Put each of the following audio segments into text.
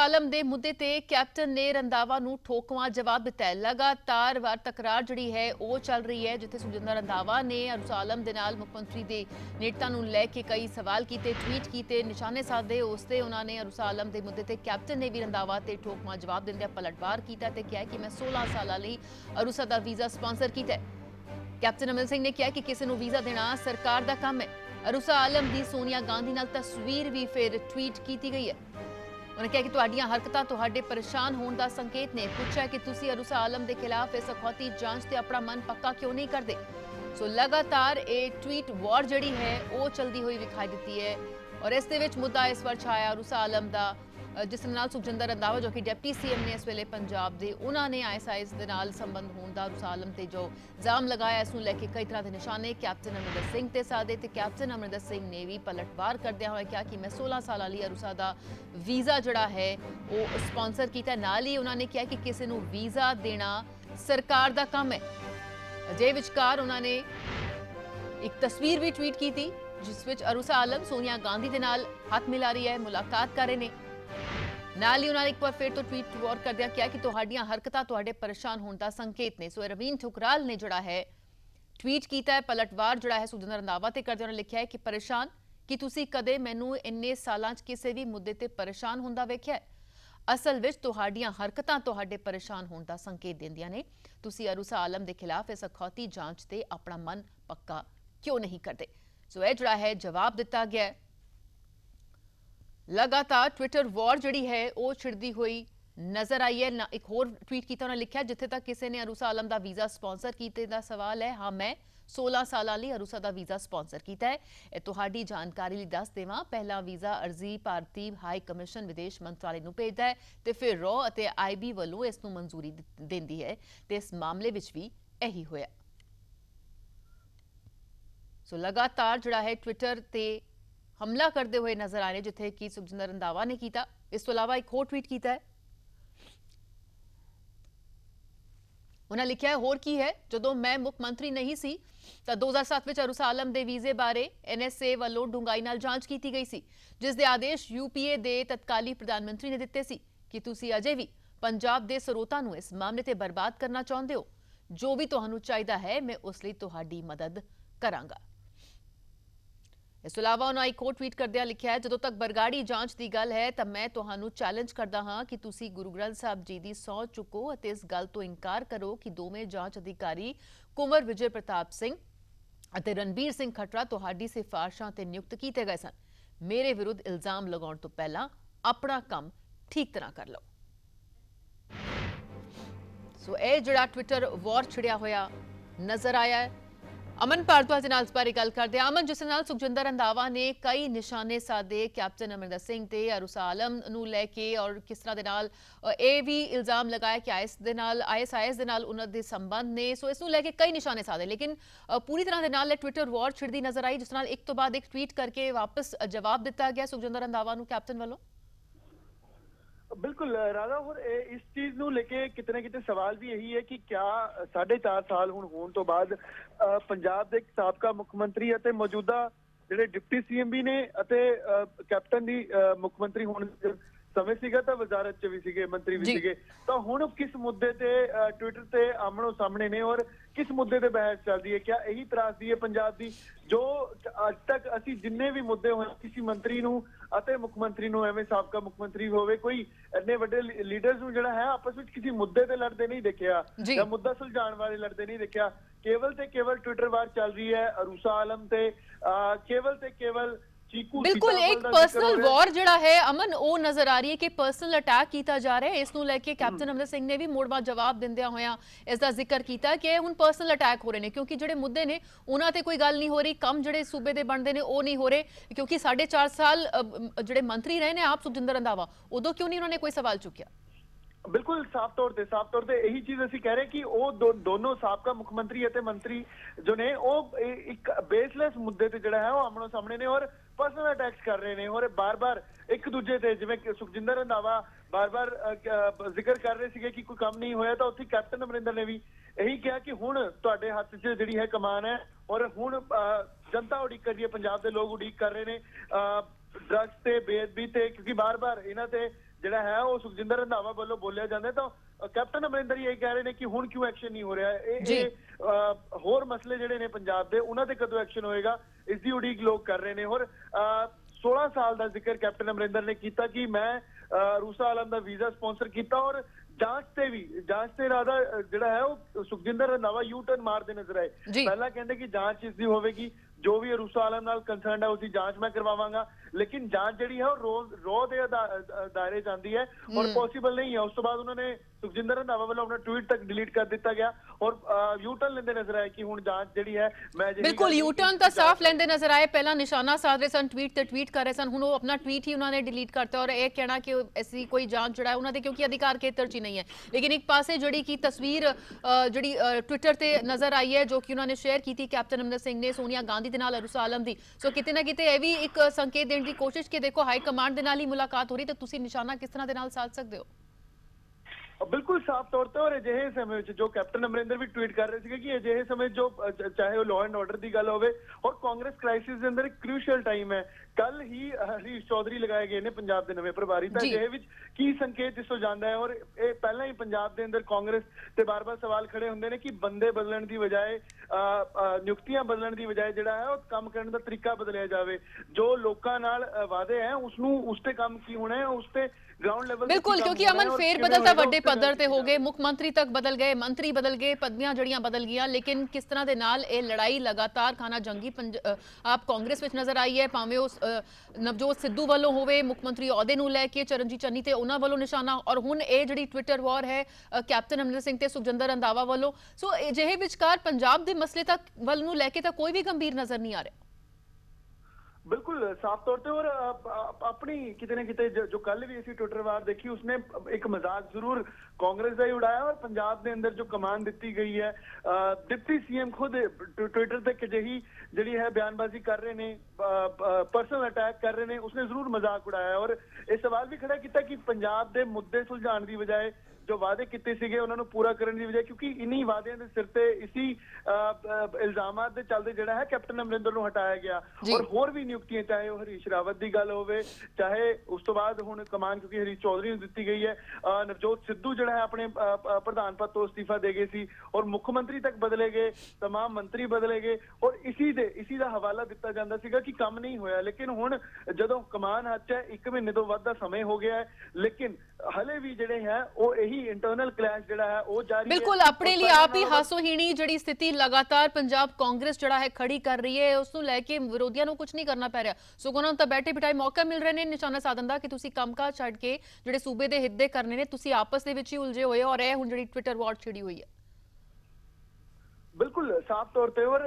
आलम के मुद्दे ते कैप्टन ने रंधावा नूं ठोकवां जवाब दिता है। लगातार वार तकरार जिहड़ी है वो चल रही है, जिथे सुखजिंदर रंधावा ने अरुसा आलम दे नाल मुख्यमंत्री दे नेता नूं लैके कई सवाल किए, ट्वीट किए, निशाने साधे। उसते उन्होंने अरुसा आलम के मुद्दे ते कैप्टन ने भी रंधावा ते ठोकवां जवाब दिंदे पलटवार किया ते कहा कि मैं 16 साल लई अरुसा का वीज़ा स्पॉन्सर किया है। कैप्टन अमरिंदर सिंह ने कहा कि किसी नूं वीज़ा देना सरकार का काम है। अरुसा आलम की सोनिया गांधी नाल तस्वीर भी फिर ट्वीट की गई है। उन्होंने कहा कि तुहाडियां हरकतां तुहाडे परेशान होने का संकेत ने। पूछा कि तुसी अरुसा आलम के खिलाफ इस अखौती जांच से अपना मन पक्का क्यों नहीं करते। सो लगातार ये ट्वीट वॉर जिहड़ी है वो चलती हुई विखाई दी है और इस दे विच मुद्दा इस बार छाया अरुसा आलम का, जिस नाल सुखजिंदर रंधावा जो कि डिप्टी सीएम ने इस वेले पंजाब के, उन्होंने ISIS के नाल संबंध होने का अरुसा आलम ते जो इल्जाम लगाया, इसनूं लैके कई तरह के निशाने कैप्टन अमरिंदर सिंह ते साधे ते कैप्टन अमरिंदर सिंह ने भी पलटवार करदे हुए कहा कि मैं 16 साल लई अरुसा का वीज़ा जिहड़ा है वो स्पॉन्सर किया। नाल ही उन्होंने कहा कि किसी नूं वीज़ा देना सरकार का काम है। अजे विचकार उन्होंने एक तस्वीर भी ट्वीट की थी जिस विच अरुसा आलम सोनिया गांधी के नाल हाथ मिला रही है, मुलाकात कर रहे हैं। नाल ही उन्होंने एक बार फिर तो ट्वीट वॉर करदे कहा कि तुहाडियां हरकतां तुहाडे परेशान होने का संकेत ने। सो रवीन ठुकराल ने जिहड़ा है ट्वीट किया है, पलटवार जिहड़ा है सुखजिंदर रंधावा ते करदे उन्होंने लिखा है कि परेशान कि तुसी कदे मैनू इन्ने सालां च किसी भी मुद्दे ते परेशान होंदा वेख्या है। असल विच तुहाडियां हरकतां तुहाडे परेशान होने का संकेत दिंदियां ने। तुसी अरुसा आलम के खिलाफ इस अखौती जांच ते अपना मन पक्का क्यों नहीं करते। सो यह जिहड़ा है जवाब दिता गया है। लगातार ट्विटर वॉर जिहड़ी है वो छिड़दी हुई नजर आई है। एक होर ट्वीट किया उन्होंने लिखा जिथे तक किसी ने अरुसा आलम का वीज़ा स्पॉन्सर किए का सवाल है, हाँ मैं 16 साल लई अरुसा का वीज़ा स्पॉन्सर किया है। यह तुहाडी जानकारी लई दस देवां, पहला वीज़ा अर्जी भारतीय हाई कमिशन विदेश मंत्रालय नूं भेजदा है ते फिर रॉ अते IB वल्लों इस नूं मंजूरी देंदी है ते इस मामले विच भी यही होया। सो लगातार जिहड़ा है ट्विटर ते हमला करते हुए नजर आ रहे, जिथे कि सुखजिंदर रंधावा ने किया। इस तो अलावा एक होर ट्वीट किया है, उन्हें लिखा है होर की है, जदों मैं मुख मंत्री नहीं सी तो 2007 में अरुसा आलम के वीजे बारे NSA वालों डूंगाई नाल जांच की गई सी, जिस दे आदेश UPA के तत्काली प्रधानमंत्री ने दिते सी कि तुसी अजे भी पंजाब के स्रोतां नूं इस मामले ते बर्बाद करना चाहुंदे हो। जो भी तुहानूं चाहीदा है मैं उस लई तुहाडी मदद करांगा। इस तो इलावा उन्होंने एक होर ट्वीट करदे लिखा है, जदों तक बरगाड़ी जांच की गल है तो मैं तुहानूं चैलेंज करदा हां कि तुसी गुरु ग्रंथ साहब जी की सौं चुको अते इस गल तो इनकार करो कि दोवें जांच अधिकारी कुंवर विजय प्रताप सिंह अते रणबीर सिंह खटरा तुहाडी सिफारिशां ते नियुक्त किए गए सन। मेरे विरुद्ध इल्जाम लगाउण तो पहला अपना काम ठीक तरह कर लो। सो यह जिहड़ा ट्विटर वॉर छिड़िया होया नजर आया है। अमन भारद्वाज के नाल इस बारे गल करते हैं। अमन, जिस नाल सुखजिंदर रंधावा ने कई निशाने साधे कैप्टन अमरिंदर सिंह ते अरुसा आलम नूं लैके और किस तरह दे नाल ये भी इल्जाम लगाया कि ISIS दे नाल उन्हां दे संबंध ने। सो इस नूं लैके कई निशाने साधे, लेकिन पूरी तरह दे नाल ट्विटर वॉर छिड़दी नजर आई, जिस नाल एक तो बाद एक ट्वीट करके वापस जवाब दिता गया सुखजिंदर रंधावा नूं कैप्टन वालों। बिल्कुल राधा, और इस चीज नूं लेके किते ना किते सवाल भी यही है कि क्या 4.5 साल हुण होण तो बाद पंजाब दे साबका मुख मंत्री अते मौजूदा जिहड़े डिप्टी CM भी ने अते कैप्टन दी मुख मंत्री होण समय सीगा तां वजारत च भी सीगे, मंत्री भी सीगे, तो हुण किस मुद्दे ते ट्विटर ते आमणो सामने ने और किस मुद्दे ते बहस चलदी है? क्या यही त्रासदी है पंजाब दी जो अज तक असी जिन्ने भी मुद्दे होए किसी मंत्री नूं अते मुख मंत्री नूं एवें साबका मुख मंत्री होवे कोई इन्ने वड्डे लीडर्स नूं जिहड़ा है आपस विच किसी मुद्दे ते लड़दे नहीं देखिया या मुद्दा सुलझाण वाले लड़दे नहीं देखिया। केवल ते केवल ट्विटर वार चल रही है अरुसा आलम ते केवल ते केवल बिल्कुल एक पर्सनल वॉर जिहड़ा है अमन वो नजर आ रही है कि पर्सनल अटैक किया जा रहा है। इस नूं लैके कैप्टन अमरिंदर सिंह ने भी मुड़वा जवाब दिंदियां होया इसका जिक्र किया कि हुण पर्सनल अटैक हो रहे हैं, क्योंकि जिहड़े मुद्दे ने उन्हां ते कोई गल नहीं हो रही, कम जिहड़े सूबे दे बनदे ने वो नहीं हो रहे, क्योंकि 4.5 साल जिहड़े मंत्री रहे ने आप सुखजिंदर रंधावा, उदों क्यों नहीं उन्होंने कोई सवाल चुकिया? बिल्कुल साफ तौर ते यही चीज असी कह रहे कि वो दोनों साबका मुख मंत्री अते मंत्री जो ने वो एक बेसलेस मुद्दे ते जिहड़ा है वो आमनो सामने ने और पर्सनल अटैक्स कर रहे हैं और बार बार एक दूजे ते जिवें सुखजिंदर रंधावा बार बार जिक्र कर रहे थे कि कोई काम नहीं होया, तो उत्थे कैप्टन अमरिंदर ने भी यही कहा कि हुण तुहाडे हत्थ 'च जिहड़ी है कमान है और हुण जनता उड़ीक कर रही है, पंजाब के लोग उड़ीक कर रहे हैं ड्रग्स ते बेअदबी ते, क्योंकि बार बार इन्हां ते ਜਿਹੜਾ ਹੈ ਉਹ ਸੁਖਜਿੰਦਰ ਰੰਧਾਵਾ ਵੱਲੋਂ ਬੋਲਿਆ ਜਾਂਦਾ ਤਾਂ ਕੈਪਟਨ ਅਮਰਿੰਦਰ ਹੀ ਇਹ ਕਹਿ ਰਹੇ ਨੇ ਕਿ ਹੁਣ ਕਿਉਂ ਐਕਸ਼ਨ ਨਹੀਂ ਹੋ ਰਿਹਾ। ਇਹ ਹੋਰ ਮਸਲੇ ਜਿਹੜੇ ਨੇ ਪੰਜਾਬ ਦੇ ਉਹਨਾਂ ਤੇ ਕਦੋਂ ਐਕਸ਼ਨ ਹੋਏਗਾ ਇਸ ਦੀ ਉਡੀਕ ਲੋਕ ਕਰ ਰਹੇ ਨੇ। ਹੋਰ 16 ਸਾਲ ਦਾ ਜ਼ਿਕਰ ਕੈਪਟਨ ਅਮਰਿੰਦਰ ਨੇ ਕੀਤਾ ਕਿ ਮੈਂ ਰੂਸਾ ਆਲਮ ਦਾ ਵੀਜ਼ਾ ਸਪਾਂਸਰ ਕੀਤਾ ਔਰ ਜਾਂਚ ਤੇ ਰਾਦਾ ਜਿਹੜਾ ਹੈ ਉਹ ਸੁਖਜਿੰਦਰ ਰੰਧਾਵਾ ਯੂ ਟਰਨ ਮਾਰਦੇ ਨਜ਼ਰ ਆਏ। ਪਹਿਲਾਂ ਕਹਿੰਦੇ ਕਿ ਜਾਂਚ ਇਸ ਦੀ ਹੋਵੇਗੀ, ਜੋ ਵੀ ਰੂਸਾ ਆਲਮ ਨਾਲ ਕੰਸਰਨਡ ਹੈ ਉਸਦੀ ਜਾਂਚ ਮੈਂ ਕਰਵਾਵਾਂਗਾ, ਲੇਕਿਨ ਜਾਂਚ ਜਿਹੜੀ ਹੈ ਉਹ ਰੋਜ਼ ਦੇ ਦਾਇਰੇ ਚ ਆਉਂਦੀ ਹੈ ਔਰ ਪੋਸੀਬਲ ਨਹੀਂ ਹੈ। ਉਸ ਤੋਂ ਬਾਅਦ ਉਹਨਾਂ ਨੇ ਸੁਖਜਿੰਦਰ ਰੰਧਾਵਾ ਵੱਲੋਂ ਆਪਣਾ ਟਵੀਟ ਤੱਕ ਡਿਲੀਟ ਕਰ ਦਿੱਤਾ ਗਿਆ ਔਰ ਯੂ ਟਰਨ ਲੈਂਦੇ ਨਜ਼ਰ ਆਏ ਕਿ ਹੁਣ ਜਾਂਚ ਜਿਹੜੀ ਹੈ ਮੈਂ ਬਿਲਕੁਲ ਯੂ ਟਰਨ ਤਾਂ ਸਾਫ਼ ਲੈਂਦੇ ਨਜ਼ਰ ਆਏ। ਪਹਿਲਾਂ ਨਿਸ਼ਾਨਾ ਸਾਧ ਰਹੇ ਸਨ, ਟਵੀਟ ਤੇ ਟਵੀਟ ਕਰ ਰਹੇ ਸਨ, ਹੁਣ ਉਹ ਆਪਣਾ ਟਵੀਟ ਹੀ ਉਹਨਾਂ ਨੇ ਡਿਲੀਟ ਕਰਤਾ ਔਰ ਇਹ ਕਹਿਣਾ ਕਿ ਐਸੀ ਕੋਈ ਜਾਂਚ ਜਿਹੜਾ ਹੈ ਉਹਨਾਂ ਦੇ ਕਿਉਂਕਿ ਅਧਿਕਾਰ ਖੇਤਰ 'ਚ ਹੀ ਨਹੀਂ ਹੈ। ਲੇਕਿਨ ਇੱਕ ਪਾਸੇ ਜਿਹੜੀ ਕਿ ਤਸਵੀਰ ਜਿਹੜੀ ਟਵਿੱਟਰ ਤੇ ਨਜ਼ਰ ਆਈ ਹੈ ਜੋ ਕਿ ਉਹਨਾਂ ਨੇ ਸ਼ੇਅਰ ਕੀਤੀ ਕੈਪਟਨ ਅਮਰਿੰਦਰ ਸਿੰਘ ਨੇ ਸੋਨੀਆ ਗਾਂਧੀ ਦੇ ਨਾਲ ਰੂਸਾ ਆਲਮ ਦੀ, ਸੋ ਕਿਤੇ ਨਾ ਕਿਤੇ ਇਹ ਵੀ ਇੱਕ ਸੰਕੇਤ ਦੇਣ ਦੀ ਕੋਸ਼ਿਸ਼ ਕਿ ਦੇਖੋ ਹਾਈ ਕਮਾਂਡ ਦੇ ਨਾਲ ਹੀ ਮੁਲਾਕਾਤ ਹੋ ਰਹੀ ਤਾਂ ਤੁਸੀਂ ਨਿਸ਼ਾਨਾ ਕਿਸ ਤਰ੍ਹਾਂ ਦੇ ਨਾਲ ਸਾਧ ਸਕਦੇ ਹੋ। ਬਿਲਕੁਲ ਸਾਫ਼ ਤੌਰ ਤੇ ਔਰ ਅਜਿਹੇ ਸਮੇਂ ਵਿੱਚ ਜੋ ਕੈਪਟਨ ਅਮਰਿੰਦਰ ਵੀ ਟਵੀਟ ਕਰ ਰਹੇ ਸੀਗੇ ਕਿ ਅਜਿਹੇ ਸਮੇਂ ਜੋ ਚਾਹੇ ਉਹ ਲਾਅ ਐਂਡ ਆਰਡਰ ਦੀ ਗੱਲ ਹੋਵੇ ਔਰ ਕਾਂਗਰਸ ਕ੍ਰਾਈਸਿਸ ਦੇ ਅੰਦਰ ਇੱਕ ਕ੍ਰੂਸ਼ੀਅਲ ਟਾਈਮ ਹੈ। ਕੱਲ ਹੀ ਹਰੀਸ਼ ਚੌਧਰੀ ਲਗਾਏ ਗਏ ਨੇ ਪੰਜਾਬ ਦੇ ਨਵੇਂ ਪ੍ਰਭਾਰੀ ਤਾਂ ਅਜਿਹੇ ਵਿੱਚ ਕੀ ਸੰਕੇਤ ਇਸ ਤੋਂ ਜਾਂਦਾ ਹੈ ਔਰ ਇਹ ਪਹਿਲਾਂ ਹੀ ਪੰਜਾਬ ਦੇ ਅੰਦਰ ਕਾਂਗਰਸ ਤੇ ਬਾਰ-ਬਾਰ ਸਵਾਲ ਖੜੇ ਹੁੰਦੇ ਨੇ ਕਿ ਬੰਦੇ ਬਦਲਣ ਦੀ ਬਜਾਏ ਨਿਯੁਕਤੀਆਂ ਬਦਲਣ ਦੀ ਬਜਾਏ ਜਿਹੜਾ ਹੈ ਉਹ ਕੰਮ ਕਰਨ ਦਾ ਤਰੀਕਾ ਬਦਲਿਆ ਜਾਵੇ। ਜੋ ਲੋਕਾਂ ਨਾਲ ਵਾਅਦੇ ਹੈ ਉਸ ਤੇ ਕੰਮ ਕੀ ਹੋਣਾ ਹੈ, ਉਸ ਤੇ ग्राउंड लेवल बिल्कुल क्योंकि अमन फेर बदल तो वड्डे पद्धर ते हो गए, मुख्यमंत्री तक बदल गए, मंत्री बदल गए, पदवियां जड़ियां बदल गई, लेकिन किस तरह दे नाल ये लड़ाई लगातार खाना जंगी आप कांग्रेस विच नजर आई है, भावें उस नवजोत सिद्धू वालों होवे मुख्यमंत्री अहुदे नूं लैके चरणजीत चन्नी ते उन्हां वालों निशाना और हुण ये जिहड़ी ट्विटर वॉर है कैप्टन अमरिंदर सिंह ते सुखजिंदर रंधावा वालों, सो अजिहे विचकार पंजाब दे मसले तक वल नूं लैके तां कोई भी गंभीर नजर नहीं आ रहा। बिल्कुल साफ तौर पे और अपनी कितने ना कितने जो कल भी ऐसी ट्विटर वार देखी उसने एक मजाक जरूर कांग्रेस का ही उड़ाया और पंजाब के अंदर जो कमान दी गई है डिप्टी सीएम खुद ट्विटर तक अजिही जी है बयानबाजी कर रहे ने, पर्सनल अटैक कर रहे ने, उसने जरूर मजाक उड़ाया और ये सवाल भी खड़ा किया कि पंजाब के मुद्दे सुलझाने की बजाय जो वादे किए सीगे उन्होंने पूरा करने की बजाय क्योंकि इन्हीं वादियों के सिर ते इसी इल्जामात के चलते जिहड़ा है कैप्टन अमरिंदर नूं हटाया गया और होर भी नियुक्तियां चाहे वो हरीश रावत की गल होवे चाहे उस तो बाद हुण कमान क्योंकि हरीश चौधरी नूं दित्ती गई है, नवजोत सिद्धू जिहड़ा है अपने प्रधान पद तो इस्तीफा दे गए सी और मुख्यमंत्री तक बदले गए, तमाम मंत्री बदले गए और इसी दा हवाला दिता जांदा सीगा कि काम नहीं होया। लेकिन हुण जदों कमान हथ च 1 महीने तो वध दा समय हो गया है लेकिन हले भी जिहड़े है वो इंटरनल क्लैश जिहड़ा है वो जारी है। बिल्कुल अपने लिए आप ही हासोहीणी जिहड़ी स्थिति लगातार पंजाब कांग्रेस जिहड़ा है खड़ी कर रही है उस नूं लैके विरोधियों नूं कुछ नहीं करना पै रहा, सगों उन्हां नूं तां बैठे बिठाए मौका मिल रहे ने निशाना साधन दा कि तुसीं कंमकाज छड्ड के जिहड़े सूबे दे हित दे करने ने तुसीं आपस दे विच ही उलझे होए और इह हुण जिहड़ी ट्विटर वॉर छिड़ी हुई है। बिल्कुल साफ तौर पे और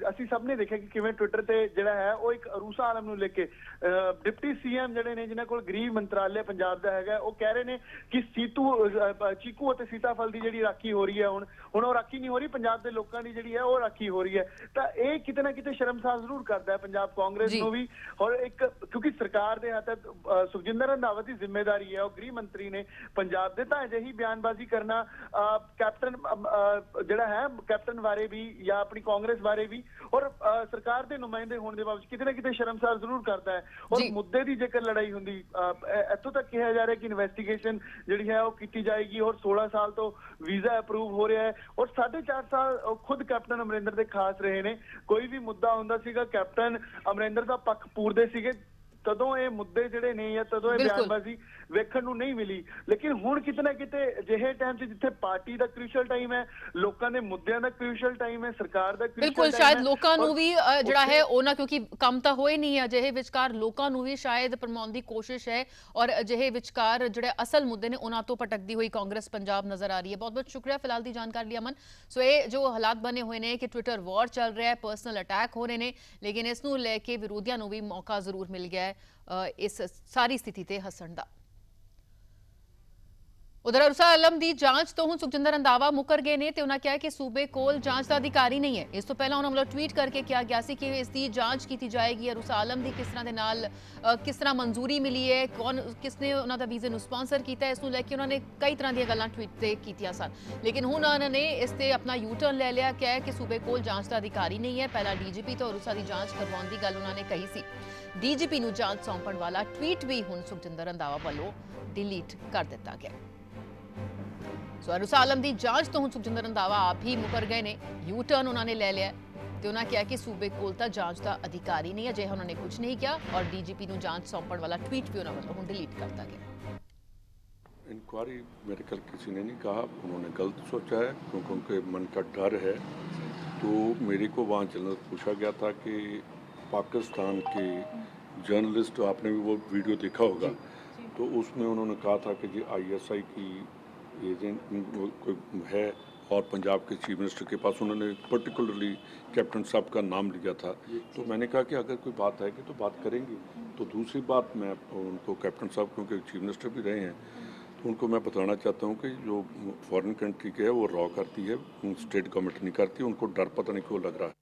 असी सब ने देखा कि किवें ट्विटर ते जिहड़ा है वो एक रूसा आलम नूं लेके डिप्टी सीएम जिहड़े ने जिन्हां कोल गृह मंत्रालय पंजाब दा हैगा वो कह रहे ने कि चीकू और सीताफल की जिहड़ी राखी हो रही है हुण वो राखी नहीं हो रही, पंजाब के लोगों की जिहड़ी है वो राखी हो रही है। तो ये किते ना किते शर्मसार जरूर करता है पंजाब कांग्रेस नूं भी और एक क्योंकि सरकार दे हत्थ सुखजिंदर रंधावा की जिम्मेदारी है और गृह मंत्री ने पंजाब दे, तां अजिही बयानबाजी करना कैप्टन जिहड़ा है कैप्टन बारे भी या अपनी कांग्रेस बारे भी और सरकार के नुमाइंदे होने के बावजूद कितने ना कितने शर्मसार जरूर करता है और मुद्दे की जेकर लड़ाई होंगी इतों तक कहा जा रहा है कि इन्वेस्टिगेशन जी है वो की जाएगी और 16 साल तो वीजा अप्रूव हो रहा है और 4.5 साल खुद कैप्टन अमरिंदर के खास रहे ने, कोई भी मुद्दा हुंदा सीगा कैप्टन अमरिंदर का पक्ष पूरदे सीगे तदों ये मुद्दे जिहड़े ने या तदों ये बयानबाजी वेखण नूं नहीं मिली। लेकिन हुण किते ना किते अजिहे टाइम से जिथे पार्टी दा क्रूशियल टाइम है, लोकां दे मुद्दिआं दा क्रूशियल टाइम है, सरकार दा क्रूशियल बिल्कुल शायद लोकां नूं भी जिहड़ा है ओना क्योंकि काम तां होए नहीं है अजिहे विचकार लोकां नूं भी शायद भरमाउण दी कोशिश है और अजिहे विचकार जिहड़े असल मुद्दे ने उन्हां तो भटकदी हुई कांग्रेस पंजाब नजर आ रही है। बहुत बहुत शुक्रिया फिलहाल दी जानकारी लिए अमन। सो ये जो हालात बने हुए ने कि ट्विटर वॉर चल रहा है, पर्सनल अटैक हो रहे ने, लेकिन इस नूं लैके विरोधियों नूं भी मौका जरूर मिल गया है इस सारी स्थिति ते हसण दा। ਉਧਰ ਅਰਸਾ ਆਲਮ ਦੀ ਜਾਂਚ ਤੋਂ ਹੁਣ ਸੁਖਜਿੰਦਰ ਰੰਧਾਵਾ ਮੁਕਰ ਗਏ ਨੇ ਤੇ ਉਹਨਾਂ ਕਿਹਾ ਕਿ ਸੂਬੇ ਕੋਲ ਜਾਂਚ ਦਾ ਅਧਿਕਾਰੀ ਨਹੀਂ ਹੈ। ਇਸ ਤੋਂ ਪਹਿਲਾਂ ਉਹਨਾਂ ਵੱਲੋਂ ਟਵੀਟ ਕਰਕੇ ਕਿਹਾ ਗਿਆ ਸੀ ਕਿ ਇਸ ਦੀ ਜਾਂਚ ਕੀਤੀ ਜਾਏਗੀ। ਅਰਸਾ ਆਲਮ ਦੀ ਕਿਸ ਤਰ੍ਹਾਂ ਦੇ ਨਾਲ ਕਿਸ ਤਰ੍ਹਾਂ ਮਨਜ਼ੂਰੀ ਮਿਲੀ ਹੈ, ਕਿਸਨੇ ਉਹਨਾਂ ਦਾ ਵੀਜ਼ੇ ਨੂੰ ਸਪਾਂਸਰ ਕੀਤਾ, ਇਸ ਨੂੰ ਲੈ ਕੇ ਉਹਨਾਂ ਨੇ ਕਈ ਤਰ੍ਹਾਂ ਦੀਆਂ ਗੱਲਾਂ ਟਵੀਟ ਤੇ ਕੀਤੀਆਂ ਸਨ। ਲੇਕਿਨ ਹੁਣ ਉਹਨਾਂ ਨੇ ਇਸ ਤੇ ਆਪਣਾ ਯੂ ਟਰਨ ਲੈ ਲਿਆ, ਕਿਹਾ ਕਿ ਸੂਬੇ ਕੋਲ ਜਾਂਚ ਦਾ ਅਧਿਕਾਰੀ ਨਹੀਂ ਹੈ। ਪਹਿਲਾਂ ਡੀਜੀਪੀ ਤੋਂ ਅਰਸਾ ਦੀ ਜਾਂਚ ਕਰਵਾਉਣ ਦੀ ਗੱਲ ਉਹਨਾਂ ਨੇ ਕਹੀ ਸੀ। ਡੀਜੀਪੀ ਨੂੰ ਜਾਂਚ ਸੌਂਪਣ ਵਾਲਾ ਟਵੀਟ ਵੀ ਹੁਣ ਸੁਖਜਿੰਦਰ ਰੰਧਾਵਾ ਵੱਲੋਂ ਡਿਲੀਟ ਕਰ ਦਿੱਤਾ ਗਿਆ। ਸੋ ਅਰਸਾ ਆਲਮ ਦੀ ਜਾਂਚ ਤੋਂ ਹੁਣ ਸੁਖਜਿੰਦਰ ਰੰਧਾਵਾ ਆਪ ਹੀ ਮੁਕਰ ਗਏ ਨੇ, ਯੂ ਟਰਨ ਉਹਨਾਂ ਨੇ ਲੈ ਲਿਆ ਤੇ ਉਹਨਾਂ ਕਿਹਾ ਕਿ ਸੂਬੇ ਕੋਲ ਤਾਂ ਜਾਂਚ ਦਾ ਅਧਿਕਾਰੀ ਨਹੀਂ ਹੈ। ਅਜਿਹਾ ਉਹਨਾਂ ਨੇ ਕੁਝ ਨਹੀਂ ਕਿਹਾ ਔਰ ਡੀਜੀਪੀ ਨੂੰ ਜਾਂਚ ਸੌਂਪਣ ਵਾਲਾ ਟਵੀਟ ਵੀ ਉਹਨਾਂ ਵੱਲੋਂ ਹੁਣ ਡਿਲੀਟ ਕਰਤਾ ਗਿਆ। इंक्वायरी मेरे ख्याल किसी ने नहीं कहा, उन्होंने गलत सोचा है क्योंकि उनके मन का डर है। तो मेरे को वहाँ चलना पूछा गया था कि पाकिस्तान के जर्नलिस्ट, आपने भी वो वीडियो देखा होगा, तो उसमें उन्होंने कहा था कि जी ISI की एजेंट कोई है और पंजाब के चीफ मिनिस्टर के पास उन्होंने पर्टिकुलरली कैप्टन साहब का नाम लिया था। तो मैंने कहा कि अगर कोई बात आएगी तो बात करेंगे। तो दूसरी बात, मैं उनको कैप्टन साहब क्योंकि चीफ मिनिस्टर भी रहे हैं, तो उनको मैं बताना चाहता हूँ कि जो फॉरेन कंट्री के है वो रॉ करती है, स्टेट गवर्नमेंट नहीं करती। उनको डर पता नहीं क्यों लग रहा है।